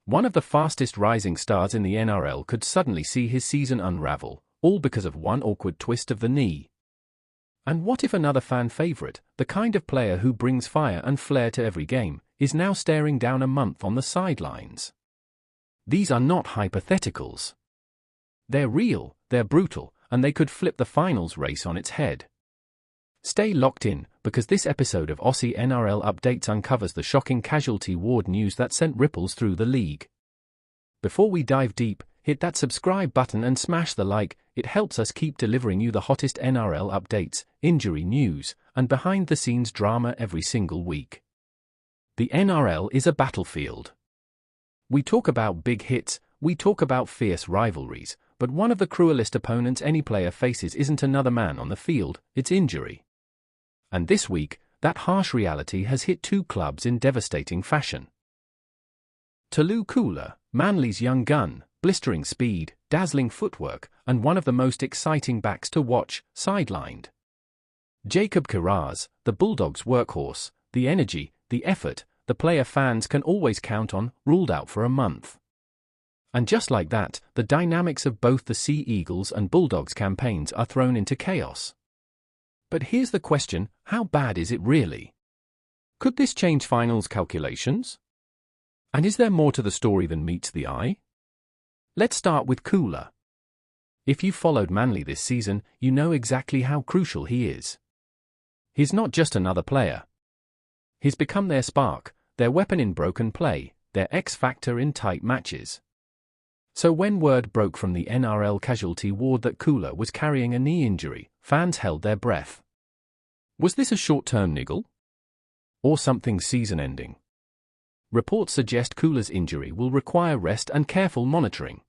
One of the fastest rising stars in the NRL could suddenly see his season unravel, all because of one awkward twist of the knee. And what if another fan favourite, the kind of player who brings fire and flair to every game, is now staring down a month on the sidelines? These are not hypotheticals. They're real, they're brutal, and they could flip the finals race on its head. Stay locked in, because this episode of AUSSIE NRL Updates uncovers the shocking casualty ward news that sent ripples through the league. Before we dive deep, hit that subscribe button and smash the like. It helps us keep delivering you the hottest NRL updates, injury news, and behind-the-scenes drama every single week. The NRL is a battlefield. We talk about big hits, we talk about fierce rivalries, but one of the cruelest opponents any player faces isn't another man on the field, it's injury. And this week, that harsh reality has hit two clubs in devastating fashion. Tolu Koula, Manly's young gun, blistering speed, dazzling footwork, and one of the most exciting backs to watch, sidelined. Jacob Kiraz, the Bulldogs' workhorse, the energy, the effort, the player fans can always count on, ruled out for a month. And just like that, the dynamics of both the Sea Eagles and Bulldogs campaigns are thrown into chaos. But here's the question, how bad is it really? Could this change finals calculations? And is there more to the story than meets the eye? Let's start with Koula. If you've followed Manly this season, you know exactly how crucial he is. He's not just another player. He's become their spark, their weapon in broken play, their X-factor in tight matches. So when word broke from the NRL casualty ward that Koula was carrying a knee injury, fans held their breath. Was this a short-term niggle? Or something season-ending? Reports suggest Koula's injury will require rest and careful monitoring.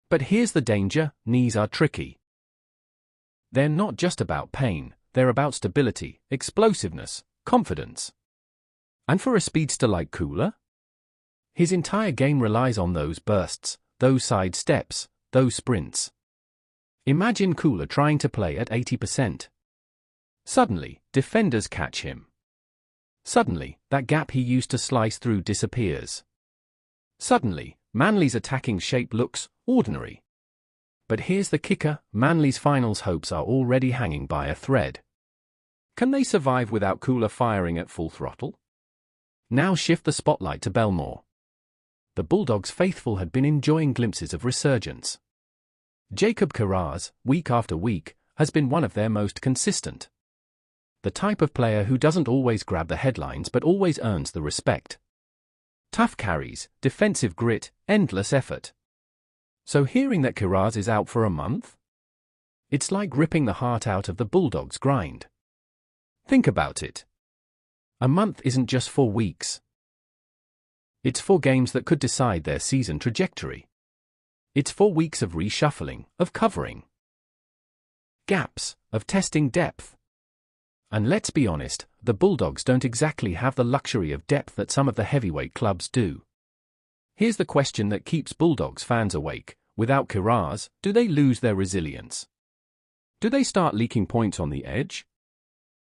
But here's the danger, knees are tricky. They're not just about pain, they're about stability, explosiveness, confidence. And for a speedster like Koula? His entire game relies on those bursts, those side steps, those sprints. Imagine Koula trying to play at 80%. Suddenly, defenders catch him. Suddenly, that gap he used to slice through disappears. Suddenly, Manly's attacking shape looks ordinary. But here's the kicker, Manly's finals hopes are already hanging by a thread. Can they survive without Koula firing at full throttle? Now shift the spotlight to Belmore. The Bulldogs faithful had been enjoying glimpses of resurgence. Jacob Kiraz, week after week, has been one of their most consistent. The type of player who doesn't always grab the headlines but always earns the respect. Tough carries, defensive grit, endless effort. So hearing that Kiraz is out for a month? It's like ripping the heart out of the Bulldogs' grind. Think about it. A month isn't just 4 weeks. It's 4 games that could decide their season trajectory. It's 4 weeks of reshuffling, of covering gaps, of testing depth. And let's be honest, the Bulldogs don't exactly have the luxury of depth that some of the heavyweight clubs do. Here's the question that keeps Bulldogs fans awake. Without Kiraz, do they lose their resilience? Do they start leaking points on the edge?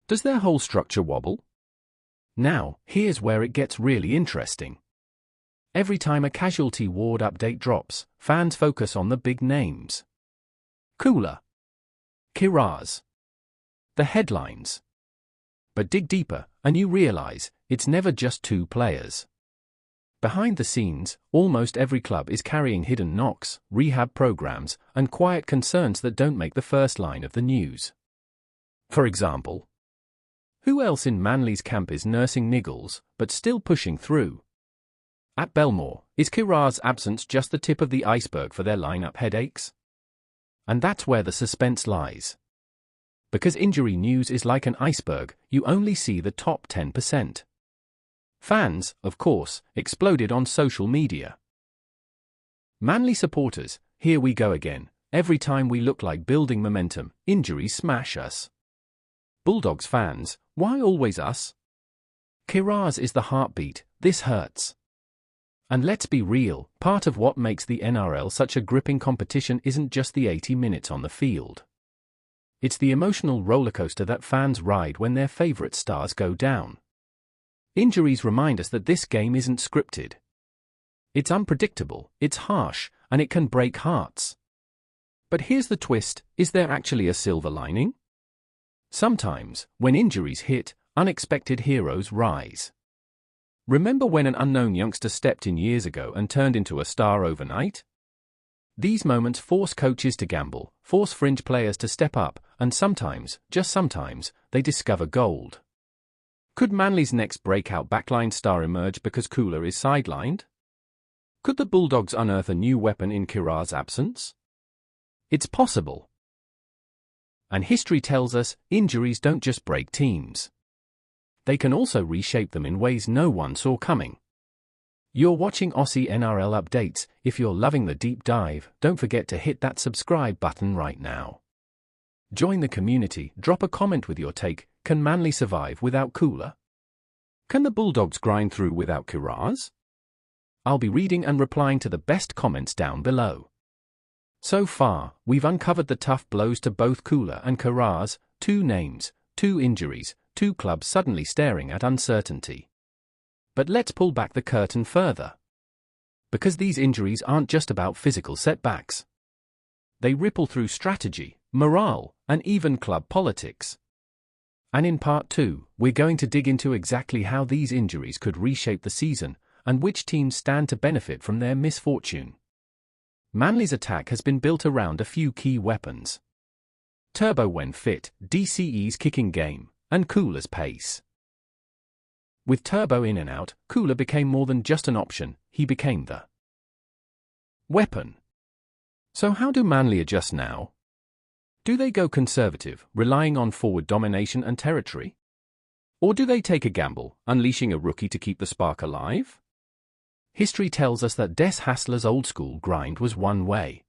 Does their whole structure wobble? Now, here's where it gets really interesting. Every time a casualty ward update drops, fans focus on the big names. Koula, Kiraz, the headlines. But dig deeper, and you realize, it's never just 2 players. Behind the scenes, almost every club is carrying hidden knocks, rehab programs, and quiet concerns that don't make the first line of the news. For example, who else in Manly's camp is nursing niggles, but still pushing through? At Belmore, is Kiraz's absence just the tip of the iceberg for their lineup headaches? And that's where the suspense lies. Because injury news is like an iceberg, you only see the top 10%. Fans, of course, exploded on social media. Manly supporters, here we go again. Every time we look like building momentum, injuries smash us. Bulldogs fans, why always us? Kiraz is the heartbeat, this hurts. And let's be real, part of what makes the NRL such a gripping competition isn't just the 80 minutes on the field. It's the emotional rollercoaster that fans ride when their favorite stars go down. Injuries remind us that this game isn't scripted. It's unpredictable, it's harsh, and it can break hearts. But here's the twist, is there actually a silver lining? Sometimes, when injuries hit, unexpected heroes rise. Remember when an unknown youngster stepped in years ago and turned into a star overnight? These moments force coaches to gamble, force fringe players to step up, and sometimes, just sometimes, they discover gold. Could Manly's next breakout backline star emerge because Koula is sidelined? Could the Bulldogs unearth a new weapon in Kiraz's absence? It's possible. And history tells us, injuries don't just break teams. They can also reshape them in ways no one saw coming. You're watching AUSSIE NRL updates. If you're loving the deep dive, don't forget to hit that subscribe button right now. Join the community, drop a comment with your take. Can Manly survive without Koula? Can the Bulldogs grind through without Kiraz? I'll be reading and replying to the best comments down below. So far, we've uncovered the tough blows to both Koula and Kiraz, 2 names, 2 injuries, 2 clubs suddenly staring at uncertainty. But let's pull back the curtain further. Because these injuries aren't just about physical setbacks. They ripple through strategy, morale, and even club politics. And in part 2, we're going to dig into exactly how these injuries could reshape the season, and which teams stand to benefit from their misfortune. Manly's attack has been built around a few key weapons. Turbo when fit, DCE's kicking game, and Koula's pace. With Turbo in and out, Koula became more than just an option, he became the weapon. So how do Manly adjust now? Do they go conservative, relying on forward domination and territory? Or do they take a gamble, unleashing a rookie to keep the spark alive? History tells us that Des Hasler's old-school grind was one way.